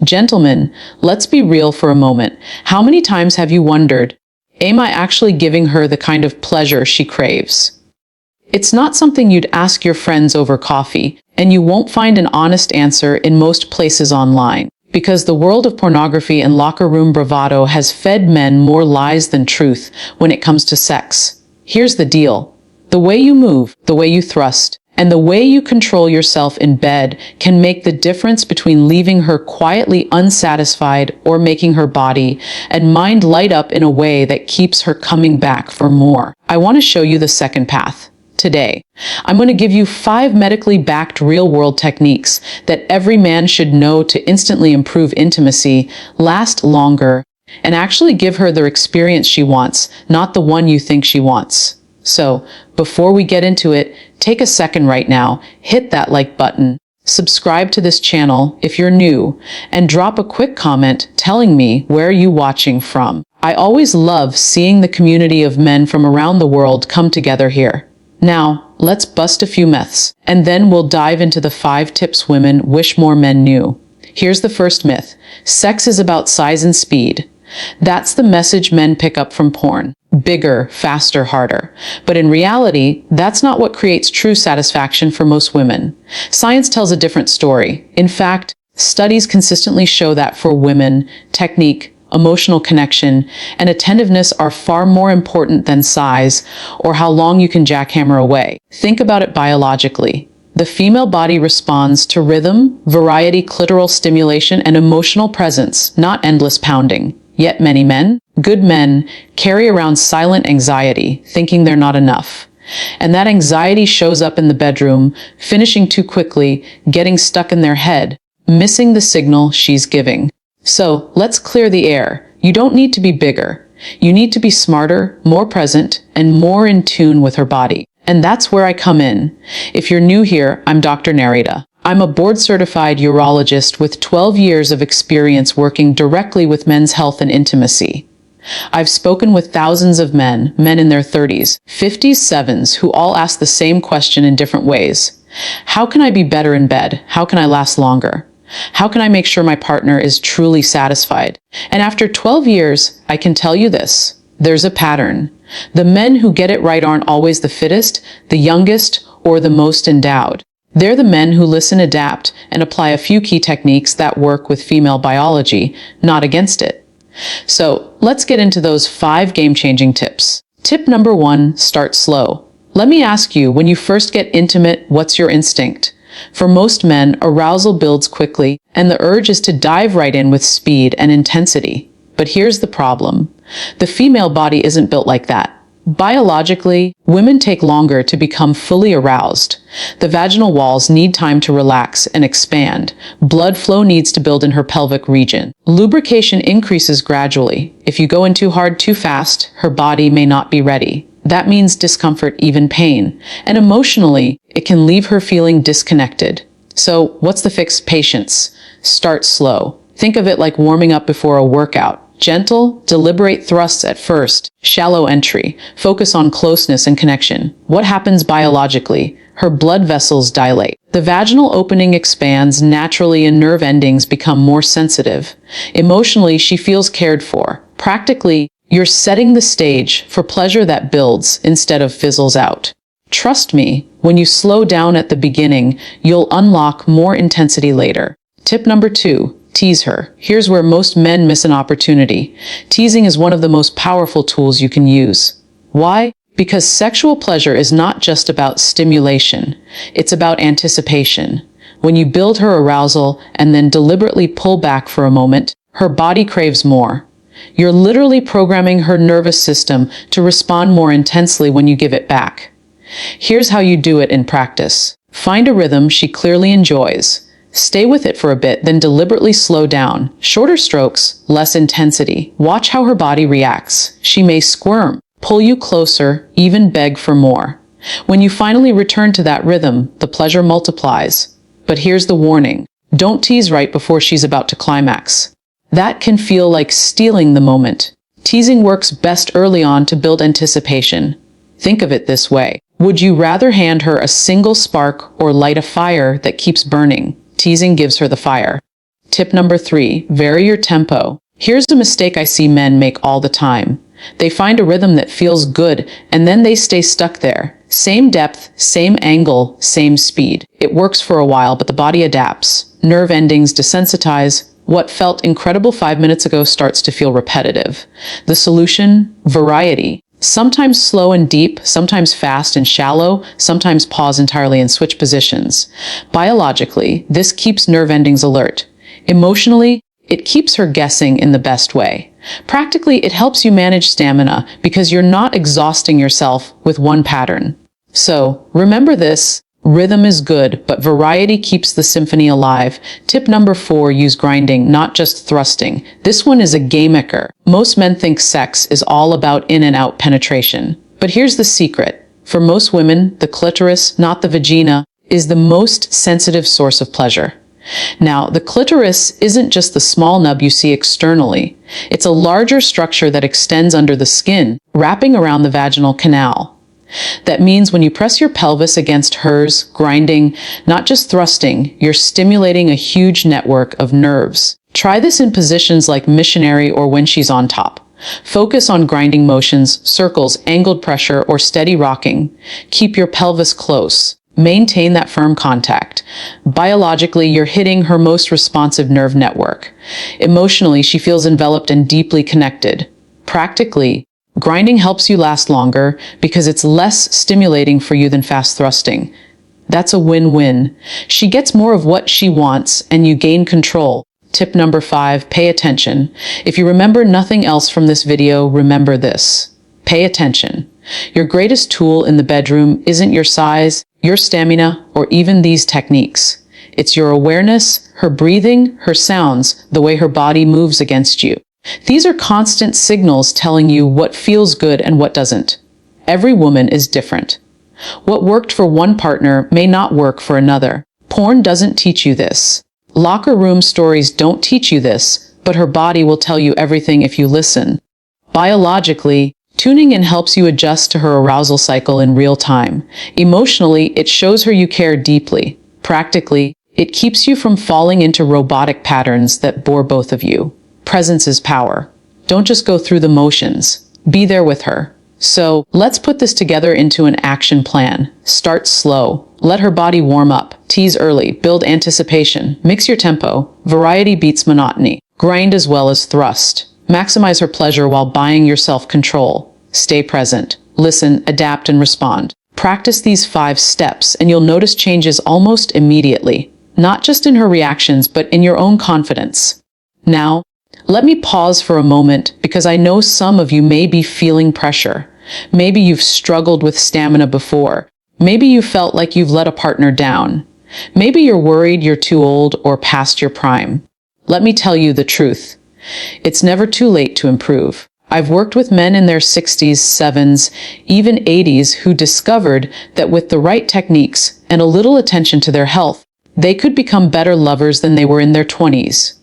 Gentlemen, let's be real for a moment. How many times have you wondered, am I actually giving her the kind of pleasure she craves? It's not something you'd ask your friends over coffee, and you won't find an honest answer in most places online, because the world of pornography and locker room bravado has fed men more lies than truth when it comes to sex. Here's the deal. The way you move, the way you thrust, and the way you control yourself in bed can make the difference between leaving her quietly unsatisfied or making her body and mind light up in a way that keeps her coming back for more. I want to show you the second path. Today, I'm going to give you 5 medically backed real-world techniques that every man should know to instantly improve intimacy, last longer, and actually give her the experience she wants, not the one you think she wants. So, before we get into it, take a second right now, hit that like button, subscribe to this channel if you're new, and drop a quick comment telling me where you're watching from. I always love seeing the community of men from around the world come together here. Now, let's bust a few myths, and then we'll dive into the 5 tips women wish more men knew. Here's the first myth. Sex is about size and speed. That's the message men pick up from porn. Bigger, faster, harder. But in reality, that's not what creates true satisfaction for most women. Science tells a different story. In fact, studies consistently show that for women, technique, emotional connection, and attentiveness are far more important than size or how long you can jackhammer away. Think about it biologically. The female body responds to rhythm, variety, clitoral stimulation, and emotional presence, not endless pounding. Yet many men, good men, carry around silent anxiety, thinking they're not enough. And that anxiety shows up in the bedroom, finishing too quickly, getting stuck in their head, missing the signal she's giving. So, let's clear the air. You don't need to be bigger. You need to be smarter, more present, and more in tune with her body. And that's where I come in. If you're new here, I'm Dr. Narita. I'm a board-certified urologist with 12 years of experience working directly with men's health and intimacy. I've spoken with thousands of men in their 30s, 50s, 70s, who all ask the same question in different ways. How can I be better in bed? How can I last longer? How can I make sure my partner is truly satisfied? And after 12 years, I can tell you this. There's a pattern. The men who get it right aren't always the fittest, the youngest, or the most endowed. They're the men who listen, adapt, and apply a few key techniques that work with female biology, not against it. So, let's get into those 5 game-changing tips. Tip number 1, start slow. Let me ask you, when you first get intimate, what's your instinct? For most men, arousal builds quickly, and the urge is to dive right in with speed and intensity. But here's the problem. The female body isn't built like that. Biologically, women take longer to become fully aroused. The vaginal walls need time to relax and expand. Blood flow needs to build in her pelvic region. Lubrication increases gradually. If you go in too hard too fast, her body may not be ready. That means discomfort, even pain. And emotionally, it can leave her feeling disconnected. So, what's the fix? Patience. Start slow. Think of it like warming up before a workout. Gentle, deliberate thrusts at first. Shallow entry. Focus on closeness and connection. What happens biologically? Her blood vessels dilate. The vaginal opening expands naturally and nerve endings become more sensitive. Emotionally, she feels cared for. Practically, you're setting the stage for pleasure that builds instead of fizzles out. Trust me, when you slow down at the beginning, you'll unlock more intensity later. Tip number 2. Tease her. Here's where most men miss an opportunity. Teasing is one of the most powerful tools you can use. Why? Because sexual pleasure is not just about stimulation. It's about anticipation. When you build her arousal and then deliberately pull back for a moment, her body craves more. You're literally programming her nervous system to respond more intensely when you give it back. Here's how you do it in practice. Find a rhythm she clearly enjoys. Stay with it for a bit, then deliberately slow down. Shorter strokes, less intensity. Watch how her body reacts. She may squirm, pull you closer, even beg for more. When you finally return to that rhythm, the pleasure multiplies. But here's the warning. Don't tease right before she's about to climax. That can feel like stealing the moment. Teasing works best early on to build anticipation. Think of it this way. Would you rather hand her a single spark or light a fire that keeps burning? Teasing gives her the fire. Tip number 3, vary your tempo. Here's a mistake I see men make all the time. They find a rhythm that feels good, and then they stay stuck there. Same depth, same angle, same speed. It works for a while, but the body adapts. Nerve endings desensitize. What felt incredible 5 minutes ago starts to feel repetitive. The solution? Variety. Sometimes slow and deep, sometimes fast and shallow, sometimes pause entirely and switch positions. Biologically, this keeps nerve endings alert. Emotionally, it keeps her guessing in the best way. Practically, it helps you manage stamina because you're not exhausting yourself with one pattern. So, remember this. Rhythm is good, but variety keeps the symphony alive. Tip number 4, use grinding, not just thrusting. This one is a game maker. Most men think sex is all about in and out penetration. But here's the secret. For most women, the clitoris, not the vagina, is the most sensitive source of pleasure. Now, the clitoris isn't just the small nub you see externally. It's a larger structure that extends under the skin, wrapping around the vaginal canal. That means when you press your pelvis against hers, grinding, not just thrusting, you're stimulating a huge network of nerves. Try this in positions like missionary or when she's on top. Focus on grinding motions, circles, angled pressure, or steady rocking. Keep your pelvis close. Maintain that firm contact. Biologically, you're hitting her most responsive nerve network. Emotionally, she feels enveloped and deeply connected. Practically, grinding helps you last longer because it's less stimulating for you than fast thrusting. That's a win-win. She gets more of what she wants and you gain control. Tip number 5, pay attention. If you remember nothing else from this video, remember this. Pay attention. Your greatest tool in the bedroom isn't your size, your stamina, or even these techniques. It's your awareness, her breathing, her sounds, the way her body moves against you. These are constant signals telling you what feels good and what doesn't. Every woman is different. What worked for one partner may not work for another. Porn doesn't teach you this. Locker room stories don't teach you this, but her body will tell you everything if you listen. Biologically, tuning in helps you adjust to her arousal cycle in real time. Emotionally, it shows her you care deeply. Practically, it keeps you from falling into robotic patterns that bore both of you. Presence is power. Don't just go through the motions. Be there with her. So, let's put this together into an action plan. Start slow. Let her body warm up. Tease early. Build anticipation. Mix your tempo. Variety beats monotony. Grind as well as thrust. Maximize her pleasure while buying yourself control. Stay present. Listen, adapt, and respond. Practice these 5 steps and you'll notice changes almost immediately. Not just in her reactions, but in your own confidence. Now, let me pause for a moment because I know some of you may be feeling pressure. Maybe you've struggled with stamina before. Maybe you felt like you've let a partner down. Maybe you're worried you're too old or past your prime. Let me tell you the truth. It's never too late to improve. I've worked with men in their 60s, 70s, even 80s who discovered that with the right techniques and a little attention to their health, they could become better lovers than they were in their 20s.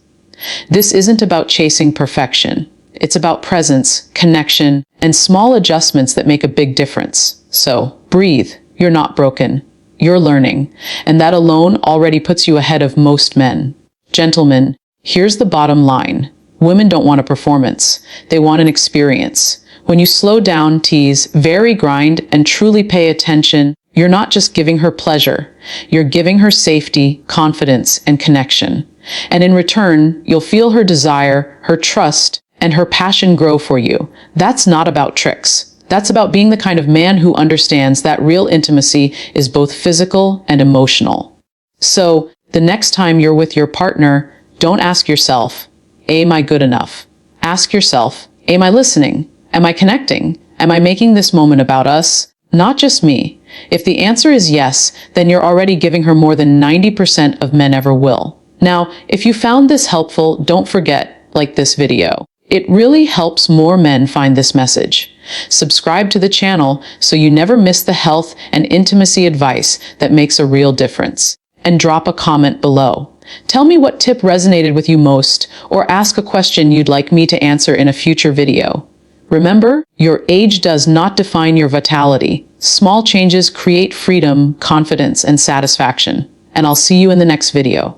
This isn't about chasing perfection. It's about presence, connection, and small adjustments that make a big difference. So, breathe. You're not broken. You're learning. And that alone already puts you ahead of most men. Gentlemen, here's the bottom line. Women don't want a performance. They want an experience. When you slow down, tease, vary, grind, and truly pay attention, you're not just giving her pleasure. You're giving her safety, confidence, and connection. And in return, you'll feel her desire, her trust, and her passion grow for you. That's not about tricks. That's about being the kind of man who understands that real intimacy is both physical and emotional. So, the next time you're with your partner, don't ask yourself, am I good enough? Ask yourself, am I listening? Am I connecting? Am I making this moment about us? Not just me. If the answer is yes, then you're already giving her more than 90% of men ever will. Now, if you found this helpful, don't forget, like this video. It really helps more men find this message. Subscribe to the channel so you never miss the health and intimacy advice that makes a real difference. And drop a comment below. Tell me what tip resonated with you most, or ask a question you'd like me to answer in a future video. Remember, your age does not define your vitality. Small changes create freedom, confidence, and satisfaction. And I'll see you in the next video.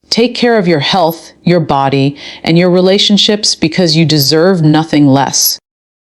Take care of your health, your body, and your relationships because you deserve nothing less.